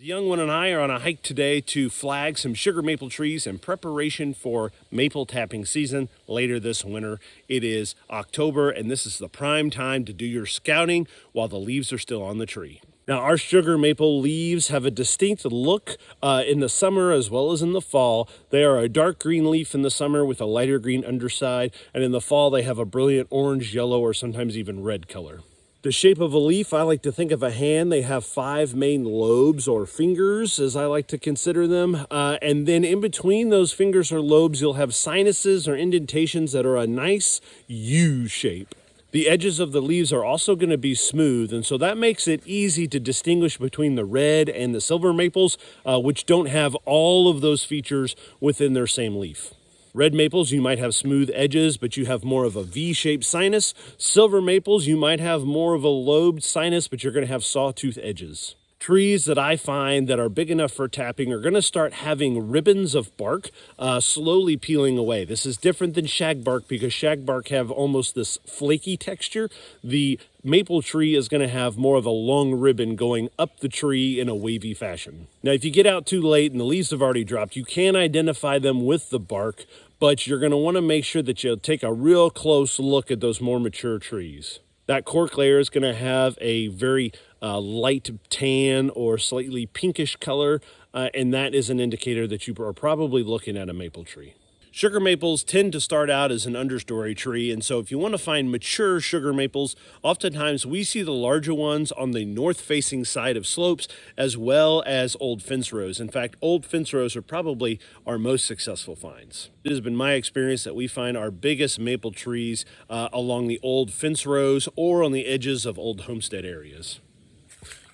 The young one and I are on a hike today to flag some sugar maple trees in preparation for maple tapping season later this winter. It is October, and this is the prime time to do your scouting while the leaves are still on the tree. Now, our sugar maple leaves have a distinct look in the summer as well as in the fall. They are a dark green leaf in the summer with a lighter green underside, and in the fall they have a brilliant orange, yellow, or sometimes even red color. The shape of a leaf, I like to think of a hand. They have 5 main lobes or fingers, as I like to consider them. And then in between those fingers or lobes, you'll have sinuses or indentations that are a nice U shape. The edges of the leaves are also going to be smooth, and so that makes it easy to distinguish between the red and the silver maples, which don't have all of those features within their same leaf. Red maples, you might have smooth edges, but you have more of a V-shaped sinus. Silver maples, you might have more of a lobed sinus, but you're going to have sawtooth edges. Trees that I find that are big enough for tapping are going to start having ribbons of bark slowly peeling away. This is different than shagbark because shagbark have almost this flaky texture. The maple tree is going to have more of a long ribbon going up the tree in a wavy fashion. Now, if you get out too late and the leaves have already dropped, you can identify them with the bark, but you're going to want to make sure that you take a real close look at those more mature trees. That cork layer is going to have a very light tan or slightly pinkish color, and that is an indicator that you are probably looking at a maple tree. Sugar maples tend to start out as an understory tree, and so if you want to find mature sugar maples, oftentimes we see the larger ones on the north-facing side of slopes as well as old fence rows. In fact, old fence rows are probably our most successful finds. It has been my experience that we find our biggest maple trees along the old fence rows or on the edges of old homestead areas.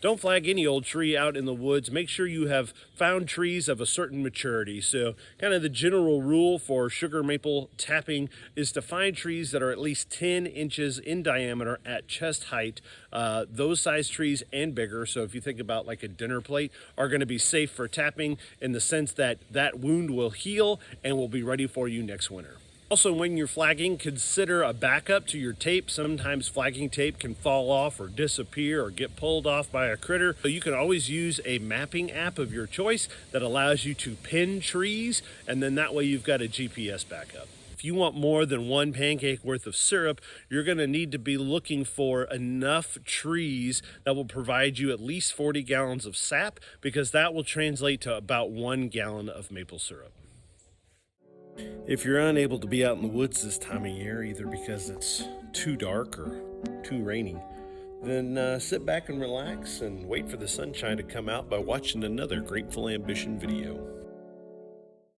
Don't flag any old tree out in the woods. Make sure you have found trees of a certain maturity. So kind of the general rule for sugar maple tapping is to find trees that are at least 10 inches in diameter at chest height. Those size trees and bigger, so if you think about like a dinner plate, are going to be safe for tapping in the sense that that wound will heal and will be ready for you next winter. Also, when you're flagging, consider a backup to your tape. Sometimes flagging tape can fall off or disappear or get pulled off by a critter. So you can always use a mapping app of your choice that allows you to pin trees, and then that way you've got a GPS backup. If you want more than 1 pancake worth of syrup, you're going to need to be looking for enough trees that will provide you at least 40 gallons of sap, because that will translate to about 1 gallon of maple syrup. If you're unable to be out in the woods this time of year, either because it's too dark or too rainy, then sit back and relax and wait for the sunshine to come out by watching another Grateful Ambition video.